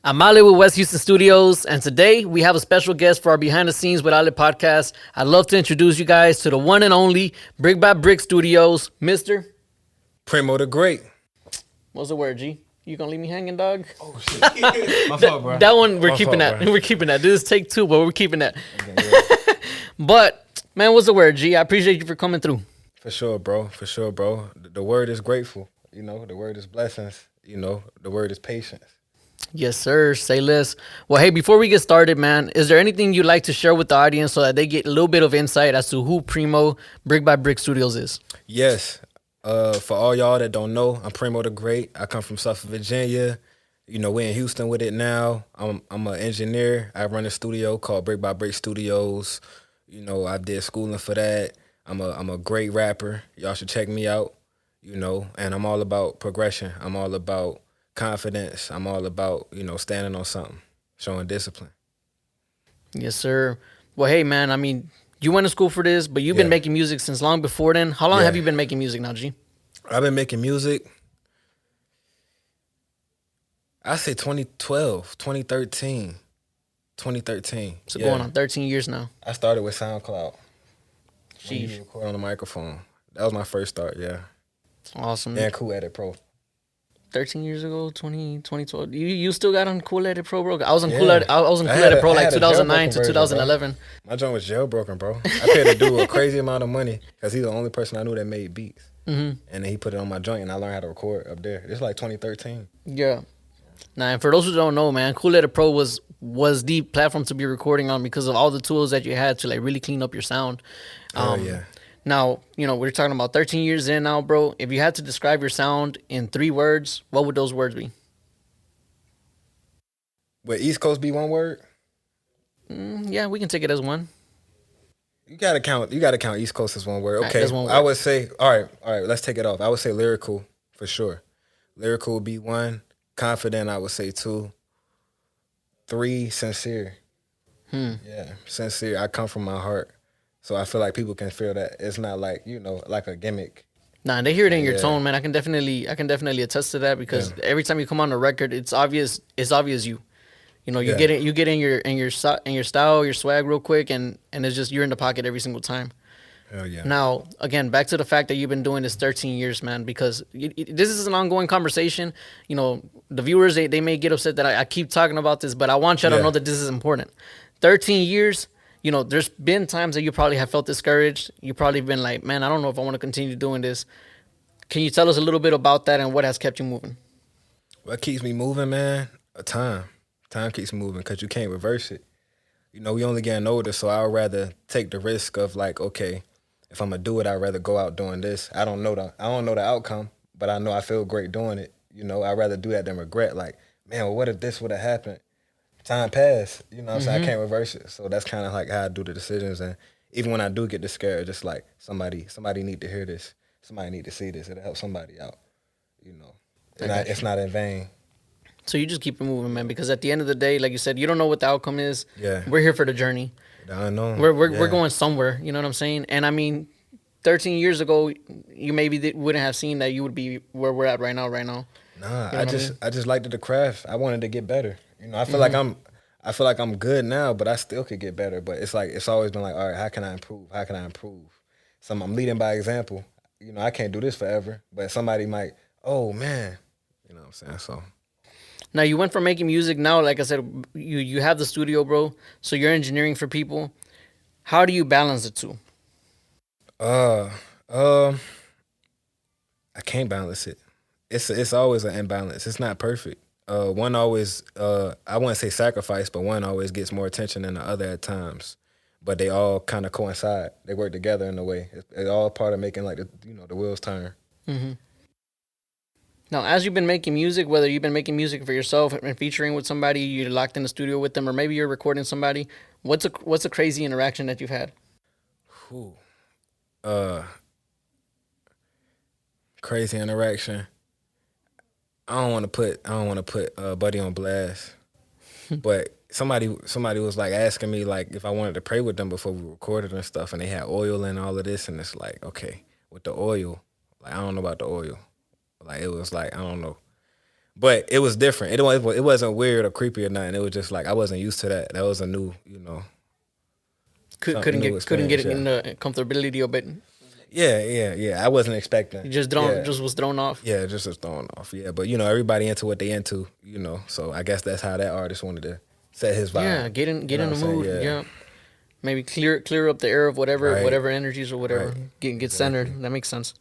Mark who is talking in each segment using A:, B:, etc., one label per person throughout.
A: I'm Ale with West Houston Studios, and today we have a special guest for our Behind the Scenes with Ale podcast. I'd love to introduce you guys to the one and only Bricc by Bricc Studios, Mr.
B: Primo the Great.
A: What's the word, G? You gonna leave me hanging, dog?
B: Oh shit. My fault, bro.
A: That one, we're
B: My
A: keeping
B: fault,
A: that.
B: bro.
A: We're keeping that. This is take two, but we're keeping that.
B: Okay, yeah.
A: But, man, what's the word, G? I appreciate you for coming through.
B: For sure, bro. For sure, bro. The word is grateful. You know, the word is blessings. You know, the word is patience.
A: Yes, sir. Say less. Well, hey, before we get started, man, is there anything you'd like to share with the audience so that they get a little bit of insight as to who Primo Bricc by Bricc Studios is?
B: Yes. For all y'all that don't know, I'm Primo the Great. I come from Suffolk, Virginia. You know, we're in Houston with it now. I'm an engineer. I run a studio called Bricc by Bricc Studios. You know, I did schooling for that. I'm a great rapper. Y'all should check me out. You know, and I'm all about progression. I'm all about confidence. I'm all about, you know, standing on something, showing discipline.
A: Yes, sir. Well, hey, man, I mean, you went to school for this, but you've been
B: Yeah.
A: making music since long before then. How long
B: Yeah.
A: have you been making music now, G?
B: I've been making music, I say 2012, 2013, 2013.
A: So
B: Yeah.
A: going on 13 years now.
B: I started with SoundCloud. When you
A: Sheesh.
B: record on the microphone. That was my first start, yeah.
A: Awesome.
B: And Cool Edit Pro.
A: 13 years ago, 2012. You still got on Cool Edit Pro, bro? I was on
B: Yeah.
A: Cool Edit. I was on
B: I
A: Cool
B: had
A: Edit
B: a-
A: Pro
B: I
A: like
B: had a
A: 2009
B: jailbroken
A: to
B: version, bro.
A: 2011.
B: My joint was jailbroken, bro. I paid a dude a crazy amount of money because he's the only person I knew that made beats.
A: Mm-hmm.
B: And then he put it on my joint, and I learned how to record up there. It's like 2013.
A: Yeah. Now, and for those who don't know, man, Cool Edit Pro was the platform to be recording on because of all the tools that you had to like really clean up your sound.
B: Oh, yeah.
A: Now, you know, we're talking about 13 years in now, bro. If you had to describe your sound in 3 words, what would those words be?
B: Would East Coast be one word?
A: Yeah, we can take it as one.
B: You gotta count East Coast as one word.
A: Alright,
B: Okay.
A: that's one
B: I
A: word.
B: would say, all right, let's take it off. I would say lyrical for sure. Lyrical would be 1. Confident, I would say 2. 3, sincere. Yeah, sincere. I come from my heart. So I feel like people can feel that. It's not like, you know, like a gimmick.
A: Nah, they hear it in your
B: Yeah.
A: tone, man. I can definitely attest to that because every time you come on the record, it's obvious you. You know, you
B: Yeah.
A: get in your style, your swag real quick, and it's just you're in the pocket every single time.
B: Hell yeah.
A: Now, again, back to the fact that you've been doing this 13 years, man, because this is an ongoing conversation. You know, the viewers, they may get upset that I keep talking about this, but I want you to
B: Yeah.
A: know that this is important. 13 years, you know, there's been times that you probably have felt discouraged. You've probably been like, man, I don't know if I want to continue doing this. Can you tell us a little bit about that and what has kept you moving?
B: What keeps me moving, man? Time. Time keeps me moving because you can't reverse it. You know, we only getting older, so I'd rather take the risk of like, okay, if I'm gonna do it, I'd rather go out doing this. I don't know the outcome, but I know I feel great doing it. You know, I'd rather do that than regret. Like, man, well, what if this would have happened? Time passed. You know what I'm saying? I can't reverse it. So that's kind of like how I do the decisions. And even when I do get discouraged, it's like somebody need to hear this. Somebody need to see this. It'll help somebody out. You know, it's not in vain.
A: So you just keep it moving, man, because at the end of the day, like you said, you don't know what the outcome is.
B: Yeah.
A: We're here for the journey.
B: I know.
A: We're going somewhere. You know what I'm saying? And I mean, 13 years ago, you maybe wouldn't have seen that you would be where we're at right now.
B: Nah,
A: You know
B: I
A: what I
B: just liked the craft. I wanted to get better. You know, I feel like I'm good now, but I still could get better. But it's like it's always been like, all right, how can I improve? How can I improve? So I'm leading by example. You know, I can't do this forever, but somebody might, oh man, you know what I'm saying? So
A: Now you went from making music. Now, like I said, you have the studio, bro. So you're engineering for people. How do you balance the two?
B: uh um I can't balance it. It's always an imbalance. It's not perfect. One always I wouldn't say sacrifice, but one always gets more attention than the other at times. But they all kind of coincide. They work together in a way. It's all part of making like the wheels turn.
A: Now, as you've been making music, whether you've been making music for yourself and featuring with somebody, you're locked in the studio with them, or maybe you're recording somebody. What's a crazy interaction that you've had?
B: Whew. Uh, Crazy interaction. I don't want to put Buddy on blast, but somebody was like asking me like if I wanted to pray with them before we recorded and stuff, and they had oil and all of this, and it's like, okay, with the oil, like I don't know about the oil, like it was like I don't know, But it was different. It wasn't weird or creepy or nothing. It was just like I wasn't used to that. That was a new, something new
A: Couldn't get
B: experience.
A: it
B: Yeah.
A: in the comfortability of it.
B: Yeah. I wasn't expecting.
A: You just
B: Yeah.
A: was thrown off.
B: Yeah, just was thrown off. Yeah, but everybody into what they into. So I guess that's how that artist wanted to set his vibe.
A: Yeah, get
B: You know
A: in
B: what
A: the
B: I'm saying?
A: mood.
B: Yeah.
A: Yeah, maybe clear up the air of
B: Right.
A: whatever energies or whatever.
B: Right.
A: Get
B: Exactly.
A: centered. That makes sense.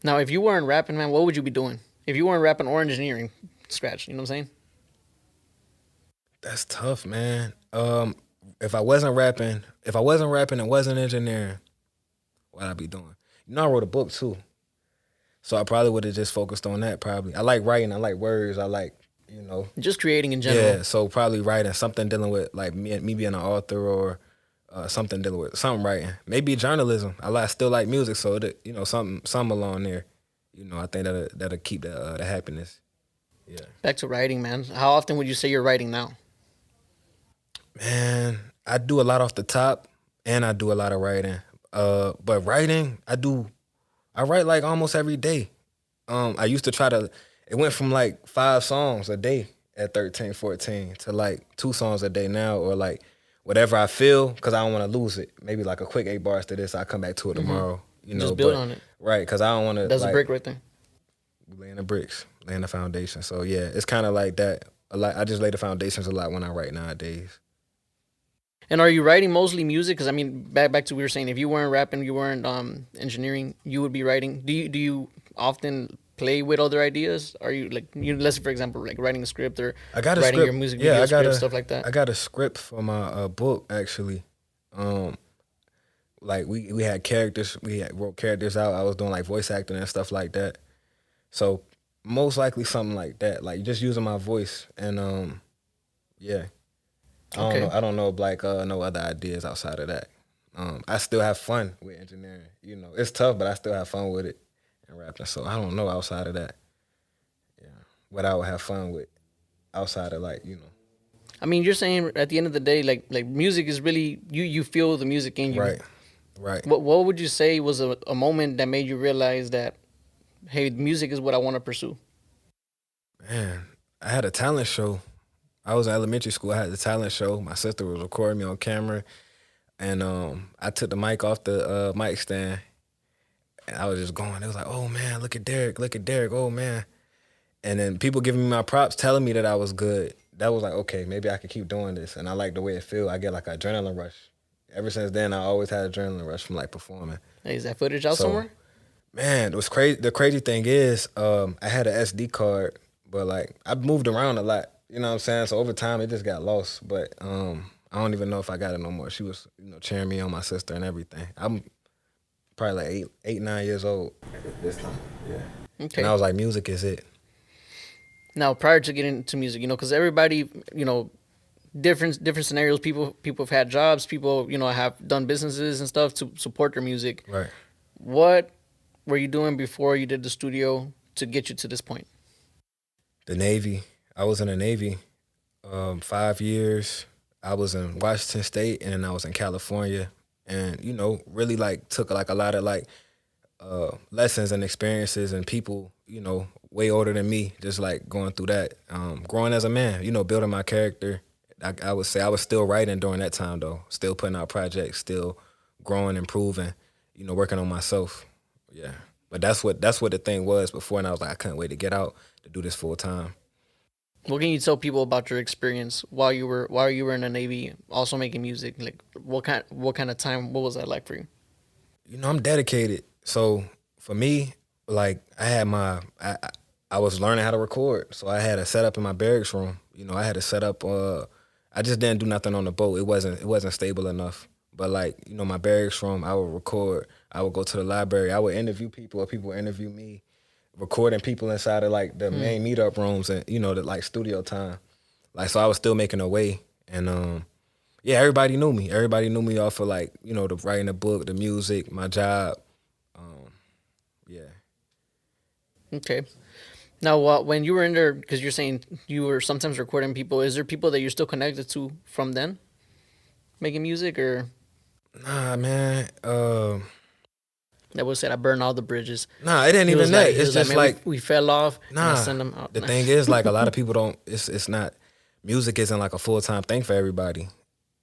A: Now, if you weren't rapping, man, what would you be doing? If you weren't rapping or engineering, scratch. You know what I'm saying?
B: That's tough, man. If I wasn't rapping and wasn't engineering, what I'd be doing? I wrote a book too. So I probably would have just focused on that. Probably, I like writing. I like words. I like,
A: Just creating in general.
B: yeah. So probably writing something dealing with like me being an author or something dealing with something writing. Maybe journalism. I still like music, so that something along there. I think that'll keep the happiness. Yeah,
A: Back to writing, man. How often would you say you're writing now?
B: man. I do a lot off the top, and I do a lot of writing. But writing, I write like almost every day. I used to try to. It went from like 5 songs a day at 13, 14 to like 2 songs a day now, or like whatever I feel, because I don't want to lose it. Maybe like a quick 8 bars to this. I come back to it tomorrow.
A: Just build
B: But
A: on it.
B: right, because I don't want to
A: That's a
B: like
A: brick right there.
B: laying the bricks, laying the foundation. So yeah, it's kind of like that. A lot. I just lay the foundations a lot when I write nowadays.
A: And are you writing mostly music? Because I mean, back to what we were saying. If you weren't rapping, you weren't engineering, you would be writing. Do you often play with other ideas? Are you like let's say for example like writing a script or
B: I got a
A: writing your
B: script.
A: music
B: Yeah,
A: video script stuff like that?
B: I got a script for my book actually. Um, like we had characters, wrote characters out. I was doing like voice acting and stuff like that. So most likely something like that, like just using my voice and yeah. I don't know.
A: Okay.
B: I don't know of like no other ideas outside of that. I still have fun with engineering. It's tough, but I still have fun with it and rapping. So I don't know outside of that. Yeah, what I would have fun with outside of like.
A: I mean, you're saying at the end of the day, like music is really you feel the music in you.
B: Right, right.
A: What would you say was a moment that made you realize that hey, music is what I want to pursue?
B: Man, I had a talent show. I was in elementary school. I had the talent show. My sister was recording me on camera, and I took the mic off the mic stand, and I was just going. It was like, oh man, look at Derek, oh man. And then people giving me my props, telling me that I was good. That was like, okay, maybe I could keep doing this. And I like the way it feels. I get like an adrenaline rush. Ever since then, I always had adrenaline rush from like performing.
A: Hey, is that footage out
B: So,
A: somewhere?
B: man, it was crazy. The crazy thing is, I had an SD card, but like I moved around a lot. You know what I'm saying? So over time, it just got lost. But I don't even know if I got it no more. She was, cheering me on, my sister and everything. I'm probably like 9 years old at this time. Yeah. And I
A: Okay.
B: was like, music is it.
A: Now, prior to getting into music, because everybody, different scenarios. People have had jobs. People, have done businesses and stuff to support their music.
B: Right.
A: What were you doing before you did the studio to get you to this point?
B: The Navy. I was in the Navy 5 years. I was in Washington State and then I was in California. And, really like took like a lot of like lessons and experiences and people, way older than me, just like going through that. Growing as a man, building my character. I would say I was still writing during that time though, still putting out projects, still growing, improving, working on myself. Yeah. But that's what the thing was before, and I was like, I couldn't wait to get out to do this full time.
A: What can you tell people about your experience while you were in the Navy, also making music? Like, what kind of time? What was that like for you?
B: I'm dedicated. So for me, like I was learning how to record. So I had a setup in my barracks room. I had a setup. I just didn't do nothing on the boat. It wasn't stable enough. But like my barracks room, I would record. I would go to the library. I would interview people, or people would interview me. Recording people inside of like the main meetup rooms and the like studio time. Like so, I was still making a way, and yeah, everybody knew me. Everybody knew me off of like the writing the book, the music, my job. Yeah.
A: Okay. Now, when you were in there, because you're saying you were sometimes recording people, is there people that you're still connected to from then, making music, or
B: Nah, man.
A: That was said I burned all the bridges.
B: Nah, it ain't
A: He
B: even
A: was
B: that.
A: like, he
B: It's
A: was like,
B: just
A: man, we
B: like,
A: we fell off, and I
B: nah.
A: sent him out.
B: The thing is, like, a lot of people don't. It's not. Music isn't like a full time thing for everybody.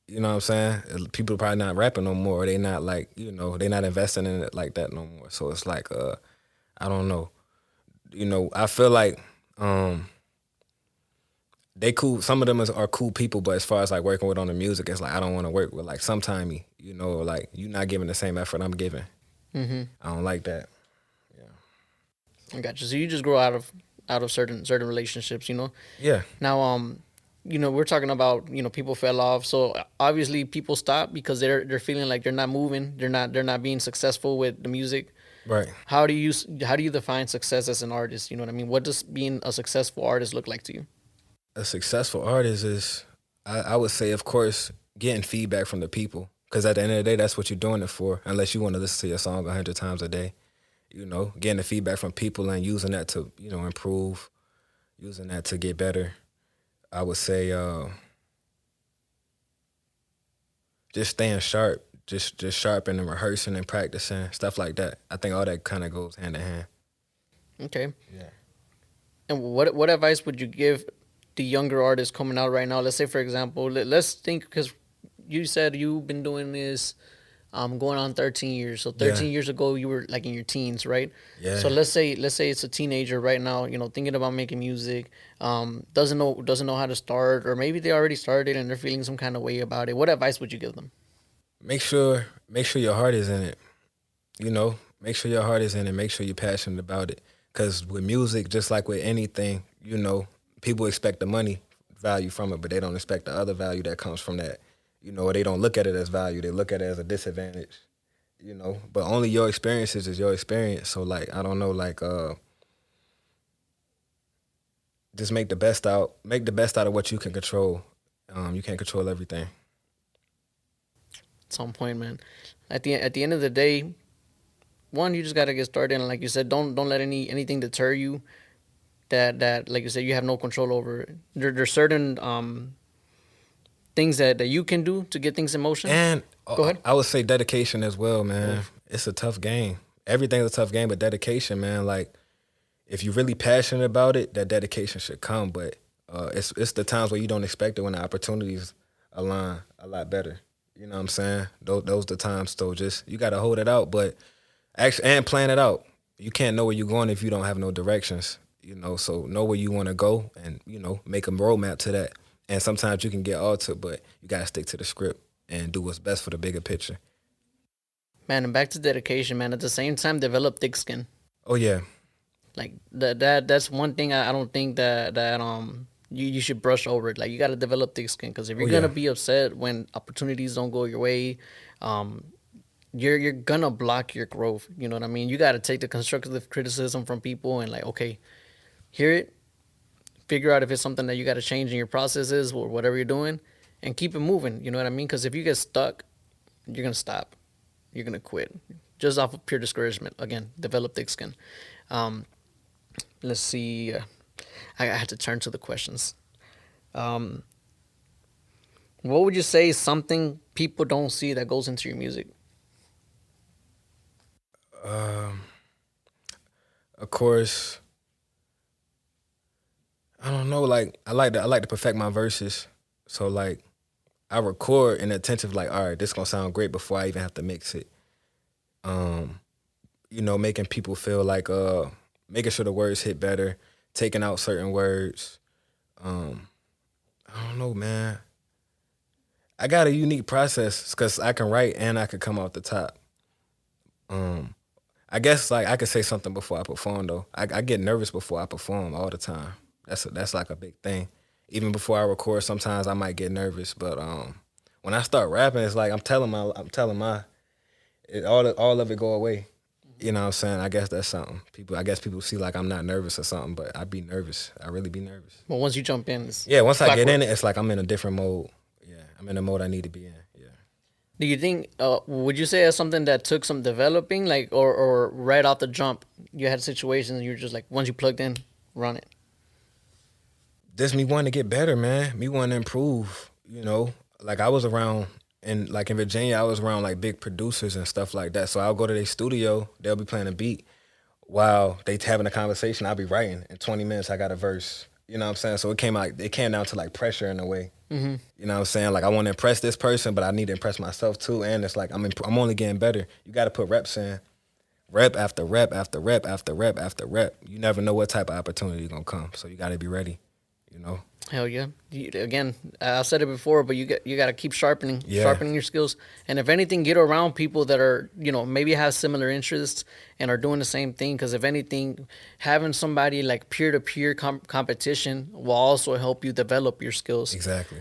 B: You know what I'm saying? People probably not rapping no more. They not like, they not investing in it like that no more. So it's like, I don't know. I feel like they cool. Some of them are cool people, but as far as like working with on the music, it's like I don't want to work with like sometimey. Like you not giving the same effort I'm giving. I don't like that.
A: I got you. So you just grow out of certain relationships, you know.
B: Yeah,
A: Now, we're talking about people fell off. So obviously people stop because they're feeling like they're not moving. They're not being successful with the music.
B: right.
A: How do you define success as an artist? You know what I mean? What does being a successful artist look like to you?
B: A successful artist is, I would say, of course, getting feedback from the people. Because at the end of the day, that's what you're doing it for. Unless you want to listen to your song 100 times a day, getting the feedback from people and using that to improve, using that to get better. I would say just staying sharp, just sharpening and rehearsing and practicing stuff like that. I think all that kind of goes hand in hand.
A: Okay.
B: Yeah.
A: And what advice would you give the younger artists coming out right now? Let's say, for example, let's think because you said you've been doing this going on 13 years. So
B: Yeah.
A: 13 years ago, you were like in your teens, right? So
B: Yeah.
A: let's say it's a teenager right now, thinking about making music, doesn't know how to start, or maybe they already started and they're feeling some kind of way about it. What advice would you give them?
B: Make sure your heart is in it. Make sure your heart is in it. Make sure you're passionate about it. Because with music, just like with anything, people expect the money value from it, but they don't expect the other value that comes from that. Or they don't look at it as value. They look at it as a disadvantage. But only your experiences is your experience. So like, I don't know, like just make the best out of what you can control. You can't control everything.
A: At some point, man. At the end of the day, one, you just gotta get started, and like you said, don't let anything deter you. That like you said, you have no control over. There's certain things that you can do to get things in motion.
B: And
A: Go ahead.
B: I would say dedication as well, man. It's a tough game. Everything's a tough game, but dedication, man. Like if you're really passionate about it, that dedication should come. But it's the times where you don't expect it when the opportunities align a lot better. You know what I'm saying? Those the times. So just you got to hold it out, but actually and plan it out. You can't know where you're going if you don't have no directions. So know where you want to go and make a roadmap to that. And sometimes you can get altered, but you got to stick to the script and do what's best for the bigger picture.
A: Man, and back to dedication, man. At the same time, develop thick skin.
B: Oh yeah,
A: Like that's one thing I don't think that you should brush over it. Like you got to develop thick skin because if
B: oh
A: you're
B: yeah.
A: gonna be upset when opportunities don't go your way, um, you're gonna block your growth. You know what I mean? You got to take the constructive criticism from people and like, okay, hear it, figure out if it's something that you got to change in your processes or whatever you're doing, and keep it moving. You know what I mean? Because if you get stuck, you're gonna stop. You're gonna quit just off of pure discouragement. Again, develop thick skin. Um, let's see. I had to turn to the questions. Um, what would you say is something people don't see that goes into your music?
B: Um, of course, I don't know. Like I like to perfect my verses. So like I record and attentive. Like all right, this gonna sound great before I even have to mix it. Um, making people feel like making sure the words hit better, taking out certain words. Um, I don't know, man. I got a unique process because I can write and I can come out the top. Um, I guess like I could say something before I perform though. I get nervous before I perform all the time. That's like a big thing. Even before I record, sometimes I might get nervous. But when I start rapping, it's like I'm telling my all of it go away. You know what I'm saying? I guess that's something. I guess people see like I'm not nervous or something, but I be nervous. I really be nervous.
A: Well, once you jump in, it's
B: Yeah, once I get
A: clockwork.
B: in it, it's like I'm in a different mode. Yeah, I'm in the mode I need to be in. Yeah.
A: Do you think? Would you say that's something that took some developing, like, or right off the jump, you had situations and you were just like, once you plugged in, run it.
B: Just me wanting to get better, man. Me wanting to improve. Like I was around and like in Virginia, I was around like big producers and stuff like that. So I'll go to their studio, they'll be playing a beat while they having a conversation. I'll be writing. In 20 minutes, I got a verse. You know what I'm saying? So it came down to like pressure in a way. You know what I'm saying? Like I want to impress this person, but I need to impress myself too. And it's like I'm only getting better. You got to put reps in, rep after rep after rep after rep after rep. You never know what type of opportunity is gonna come, so you got to be ready. You know?
A: Hell yeah! Again, I've said it before, but you got to keep
B: Yeah,
A: sharpening your skills, and if anything, get around people that are maybe have similar interests and are doing the same thing. Because if anything, having somebody like peer to peer competition will also help you develop your skills.
B: exactly.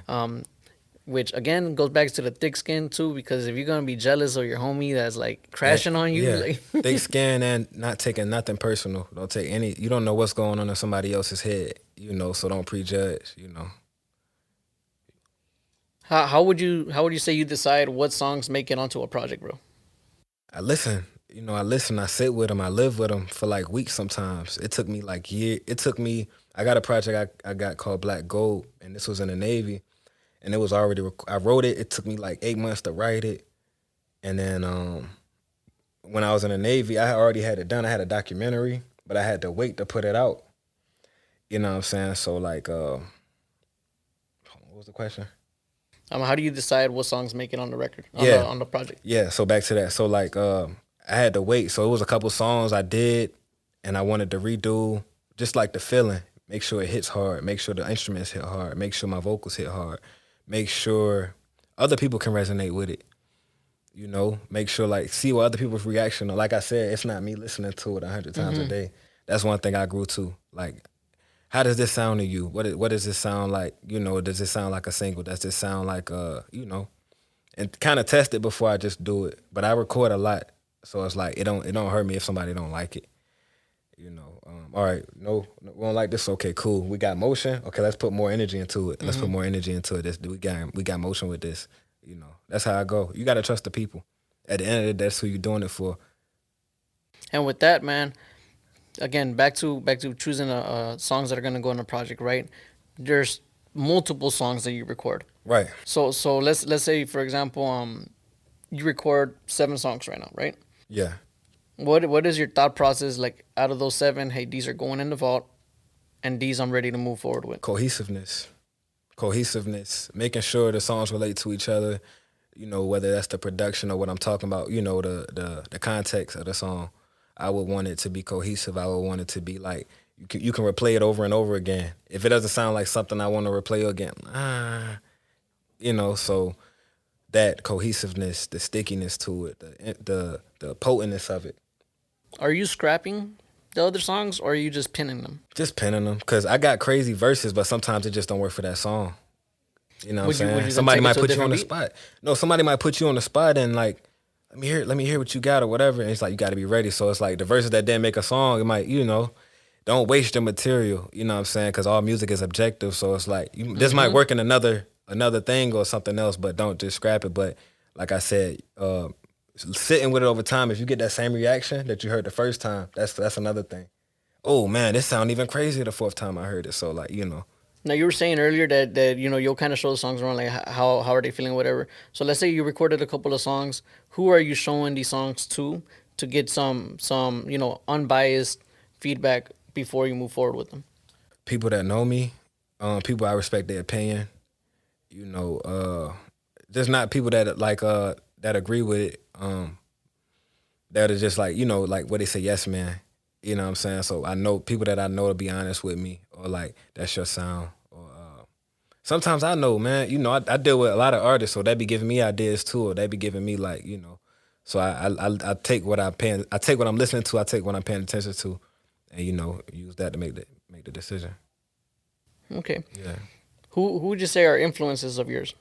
A: Which again goes back to the thick skin too, because if you're gonna be jealous of your homie that's like
B: And,
A: crashing on you,
B: yeah,
A: like
B: thick skin and not taking nothing personal. Don't take any. You don't know what's going on in somebody else's head. You know, so don't prejudge. You know.
A: how would you say you decide what songs make it onto a project, bro?
B: I listen. You know, I listen. I sit with them. I live with them for like weeks. Sometimes it took me like year. It took me. I got a project I got called Black Gold, and this was in the Navy, and it was already. I wrote it. It took me like 8 months to write it, and then when I was in the Navy, I already had it done. I had a documentary, but I had to wait to put it out. You know what I'm saying? So like, what was the question?
A: How do you decide what songs make it on the record
B: Yeah,
A: on the project?
B: yeah. So back to that. So like, I had to wait. So it was a couple songs I did, and I wanted to redo just like the feeling. Make sure it hits hard. Make sure the instruments hit hard. Make sure my vocals hit hard. Make sure other people can resonate with it. You know, make sure like see what other people's reaction are. Like I said, it's not me listening to it 100 times a day. That's one thing I grew to. Like, how does this sound to you? What does this sound like? You know, does it sound like a single? Does this sound like you know? And kind of test it before I just do it. But I record a lot, so it's like it don't hurt me if somebody don't like it. You know, all right, no, we don't like this. Okay, cool. We got motion. Okay, let's put more energy into it. Let's put more energy into it. This we got motion with this. You know, that's how I go. You got to trust the people. At the end of the day, that's who you're doing it for.
A: And with that, man, again, back to choosing songs that are gonna go in a project, right? There's multiple songs that you record.
B: Right.
A: So let's say for example, you record 7 songs right now, right?
B: Yeah.
A: What is your thought process like out of those 7? Hey, these are going in the vault, and these I'm ready to move forward with.
B: Cohesiveness, making sure the songs relate to each other. You know, whether that's the production or what I'm talking about. You know, the context of the song. I would want it to be cohesive. I would want it to be like you can replay it over and over again. If it doesn't sound like something I want to replay again, you know, so that cohesiveness, the stickiness to it, the potentness of it.
A: Are you scrapping the other songs, or are you just pinning them?
B: Just penning them, cause I got crazy verses, but sometimes it just don't work for that song. You know what I'm
A: Would
B: saying?
A: you then
B: Somebody
A: take it
B: might
A: to a
B: put you on
A: different
B: the
A: beat?
B: spot. No, somebody might put you on the spot and like, let me hear what you got or whatever. And it's like you got to be ready. So it's like the verses that didn't make a song, it might, you know, don't waste your material. You know what I'm saying? Because all music is objective. So it's like this might work in another thing or something else, but don't just scrap it. But like I said, sitting with it over time, if you get that same reaction that you heard the first time, that's another thing. Oh man, this sound even crazier the fourth time I heard it. So like, you know.
A: Now you were saying earlier that you'll kind of show the songs around like how are they feeling, whatever. So let's say you recorded a couple of songs. Who are you showing these songs to get some unbiased feedback before you move forward with them?
B: People that know me, people I respect their opinion. You know, just not people that like that agree with it. That are just like like what they say, yes man. You know what I'm saying? So I know people that I know to be honest with me, or like that's your sound. Or sometimes I know, man. You know, I deal with a lot of artists, so they be giving me ideas too, or they be giving me like So I take what I take what I'm listening to. I take what I'm paying attention to, and use that to make the decision.
A: Okay.
B: Yeah.
A: Who would you say are influences of yours?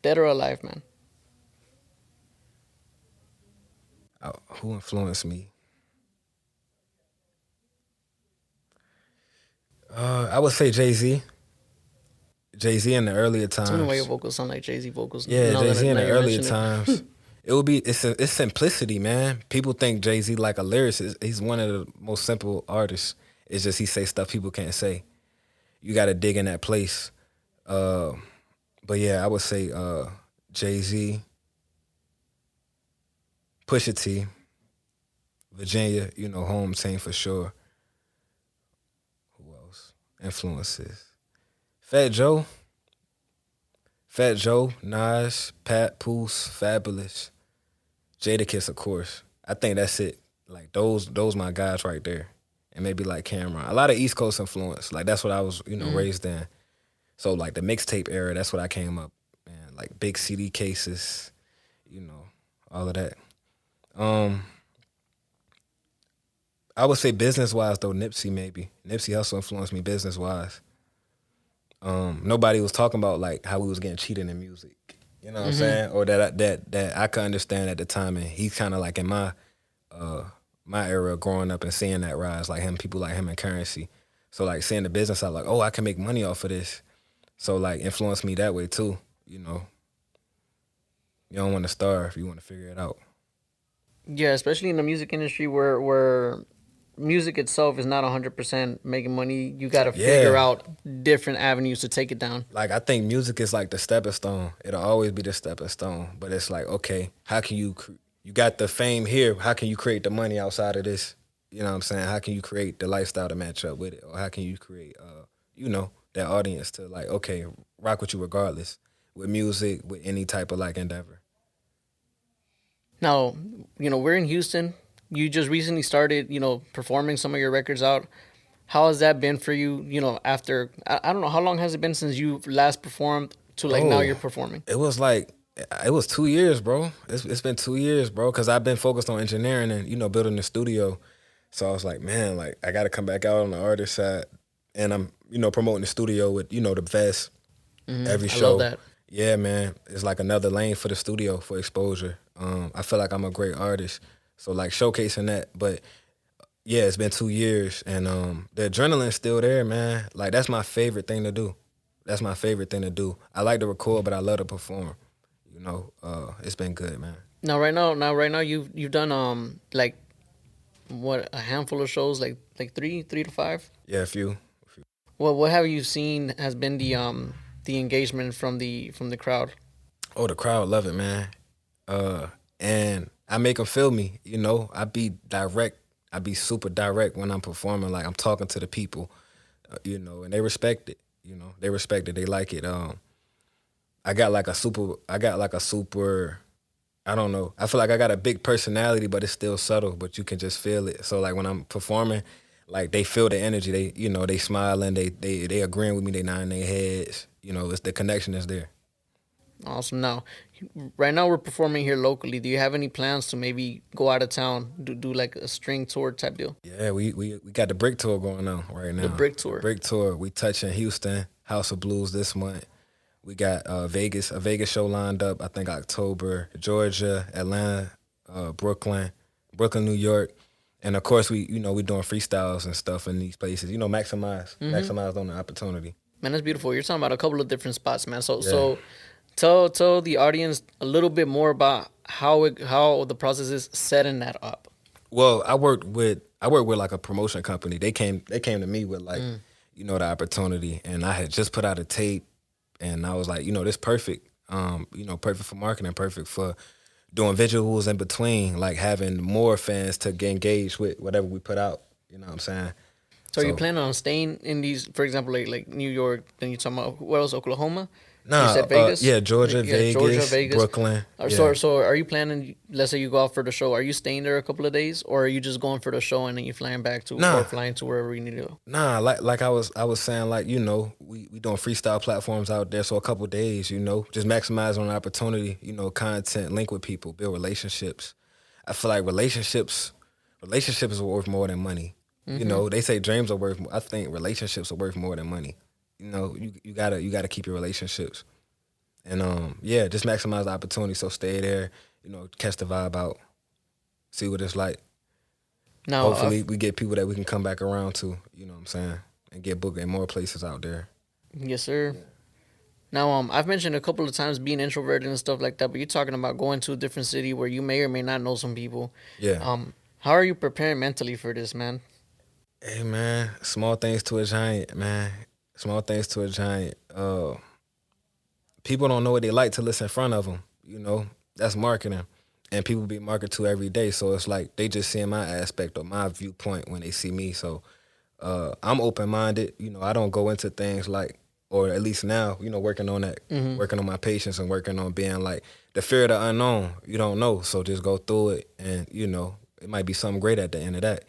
A: Dead or alive, man?
B: Who influenced me? I would say Jay-Z. Jay-Z in the earlier
A: Tell me why your
B: times.
A: vocals sound like Jay-Z vocals.
B: Yeah,
A: Now
B: Jay-Z
A: that
B: in
A: now
B: the
A: you're
B: earlier
A: mentioning it.
B: times. It's simplicity, man. People think Jay-Z like a lyricist. He's one of the most simple artists. It's just he say stuff people can't say. You got to dig in that place. But yeah, I would say Jay-Z, Pusha T, Virginia, home team for sure. Who else? Influences. Fat Joe, Fat Joe, Nas, Pat, Poose, Fabulous, Jadakiss, of course. I think that's it. Like those my guys right there. And maybe like Cameron. A lot of East Coast influence. Like that's what I was,
A: Mm.
B: raised in. So like the mixtape era, that's what I came up, man. Like big CD cases, you know, all of that. Um, I would say business wise though, Nipsey maybe. Nipsey Hussle influenced me business wise. Nobody was talking about like how we was getting cheated in music. You know what I'm
A: Mm-hmm.
B: saying? Or that I could understand at the time, and he's kind of like in uh my era growing up and seeing that rise, like him, people like him in Currency. So like seeing the business side, like oh I can make money off of this. So like influenced me that way too. You don't want to starve, you want to figure it out.
A: Yeah, especially in the music industry where music itself is not 100% making money. You got to figure
B: Yeah,
A: out different avenues to take it down.
B: like I think music is like the stepping stone. It'll always be the stepping stone. But it's like okay, how can you got the fame here? How can you create the money outside of this? You know what I'm saying? How can you create the lifestyle to match up with it, or how can you create that audience to like okay rock with you regardless with music with any type of like endeavor.
A: Now, we're in Houston. You just recently started, performing some of your records out. How has that been for you, after, I don't know, how long has it been since you last performed to like now
B: Oh,
A: you're performing?
B: it was 2 years, bro. It's been 2 years, bro, because I've been focused on engineering and building the studio. So I was like, man, like I got to come back out on the artist side, and I'm promoting the studio with the vest every
A: I love
B: show.
A: that.
B: Yeah, man, it's like another lane for the studio for exposure. I feel like I'm a great artist, so like showcasing that. But yeah, it's been 2 years, and the adrenaline's still there, man. Like that's my favorite thing to do. That's my favorite thing to do. I like to record, but I love to perform. It's been good, man.
A: Now, you've done like what, a handful of shows, like three to five.
B: Yeah, a few.
A: Well, what have you seen has been the engagement from the crowd?
B: Oh, the crowd love it, man. And I make them feel me. I be direct. I be super direct when I'm performing. Like I'm talking to the people, and they respect it. They respect it. They like it. I got like a super. I got like a super. I don't know. I feel like I got a big personality, but it's still subtle. But you can just feel it. So like when I'm performing, like they feel the energy. They smiling. They agreeing with me. They nodding their heads. It's the connection that's there.
A: Awesome. Now, right now we're performing here locally. Do you have any plans to maybe go out of town, do like a string tour type deal?
B: Yeah, we got the Bricc Tour going on right
A: The
B: now.
A: Bricc
B: The
A: Tour.
B: Bricc Tour. We touching Houston, House of Blues this month. We got a Vegas show lined up. I think October. Georgia, Atlanta, Brooklyn, New York, and of course we doing freestyles and stuff in these places. Maximize on the opportunity.
A: Man, that's beautiful. You're talking about a couple of different spots, man. So
B: Yeah.
A: so tell the audience a little bit more about how the process is setting that up.
B: Well, I worked with like a promotion company. They came to me with like the opportunity, and I had just put out a tape, and I was like, this perfect. Perfect for marketing, perfect for doing visuals in between, like having more fans to get engaged with whatever we put out. You know what I'm saying?
A: So are you
B: So
A: planning on staying in these, for example, like New York? Then you talking about where else? Oklahoma? You
B: nah,
A: said Vegas.
B: yeah, Georgia,
A: Yeah, Georgia,
B: Vegas,
A: Vegas.
B: Brooklyn,
A: Or
B: yeah.
A: so are you planning? Let's say you go out for the show. Are you staying there a couple of days, or are you just going for the show and then you flying back to or
B: Nah,
A: flying to wherever you need to go?
B: like I was saying, like we doing freestyle platforms out there, so a couple days, just maximize on the opportunity, content, link with people, build relationships. I feel like relationships are worth more than money. They say dreams are worth. I think relationships are worth more than money. You gotta keep your relationships, and yeah, just maximize the opportunity. So stay there, catch the vibe out, see what it's like.
A: Now,
B: Hopefully, we get people that we can come back around to. You know what I'm saying, and get booked in more places out there.
A: yes, sir. Now, I've mentioned a couple of times being introverted and stuff like that, but you're talking about going to a different city where you may or may not know some people.
B: Yeah.
A: How are you preparing mentally for this, man?
B: Hey man, small things to a giant, man. Small things to a giant. people don't know what they like till it's in front of them. You know, that's marketing, and people be marketed to every day. So it's like they just seeing my aspect or my viewpoint when they see me. So I'm open minded. You know, I don't go into things like, or at least now, you know, working on that, working on my patience and working on being like the fear of the unknown. You don't know, so just go through it, and you know, it might be something great at the end of that.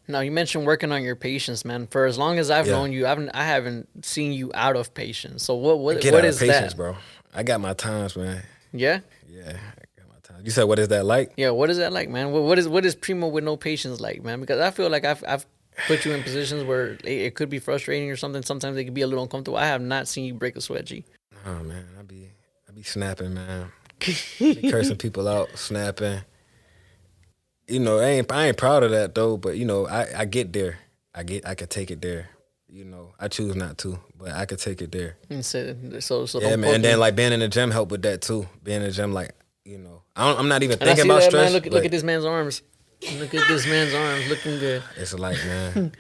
A: Now you mentioned working on your patience, man. For as long as I've
B: Yeah,
A: known you, I haven't seen you out of patience. So
B: I get
A: what
B: out of
A: is
B: patience,
A: that?
B: bro. I got my times, man.
A: Yeah,
B: Yeah, I got my times. You said, what is that like?
A: yeah. What is that like, man? What is Primo with no patience like, man? Because I feel like I've put you in positions where it could be frustrating or something. Sometimes it could be a little uncomfortable. I have not seen you break a sweat, G.
B: Oh man, I be snapping, man. I be cursing people out, snapping. You know, I ain't proud of that though, but you know, I get there. I could take it there. You know, I choose not to, but I could take it there.
A: And so
B: Yeah,
A: don't
B: man.
A: poke
B: And then
A: me.
B: like being in the gym help with that too. Being in the gym, like, you know, I'm not even
A: And I
B: thinking
A: see
B: about
A: that, man.
B: stress,
A: Look
B: but
A: at this man's arms. Look at this man's arms, looking good,
B: it's like, man,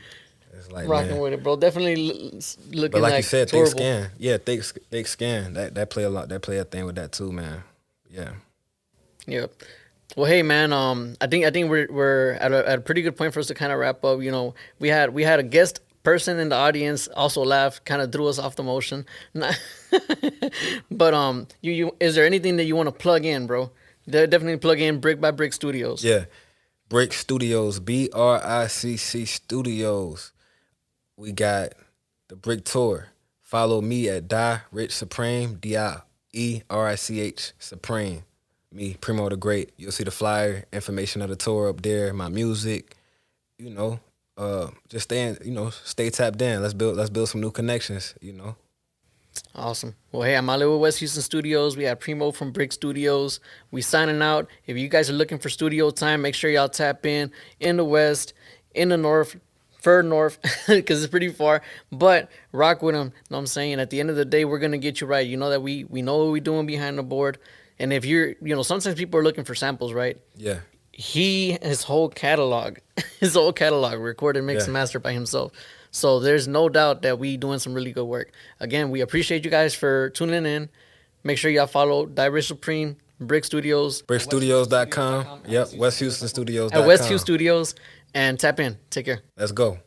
B: it's like,
A: rocking
B: man.
A: with it, bro. Definitely
B: But
A: looking
B: like you
A: like
B: said, thick
A: tourable.
B: skin. Yeah, thick skin. That play a lot. That play a thing with that too, man. Yeah.
A: Yeah. Well, hey, man. I think we're at a pretty good point for us to kind of wrap up. You know, we had a guest person in the audience also laugh, kind of threw us off the motion. But you is there anything that you want to plug in, bro? Definitely plug in Brick by Brick Studios.
B: Yeah. Bricc Studios, BRICC Studios. We got the Bricc Tour. Follow me at Die Rich Supreme, DIERICH Supreme. Me, Premo the Great. You'll see the flyer, information of the tour up there, my music, you know. Just stay tapped in. Let's build some new connections, you know.
A: Awesome. Well, hey, I'm Ali with West Houston Studios. We have Primo from Brick Studios. We signing out. If you guys are looking for studio time, make sure y'all tap in the West, in the North, fur North, because it's pretty far. But rock with them. Know what I'm saying? At the end of the day, we're gonna get you right. You know that we know what we're doing behind the board. And if sometimes people are looking for samples, right?
B: Yeah.
A: His whole catalog, his whole catalog recorded, mixed,
B: Yeah.
A: and mastered by himself. So there's no doubt that we doing some really good work. Again, we appreciate you guys for tuning in. Make sure y'all follow Direct Supreme, Brick Studios,
B: BrickStudios.com. Yep.
A: at West Hugh
B: WestHoustonStudios.com.
A: Studios, and tap in. Take care.
B: Let's go.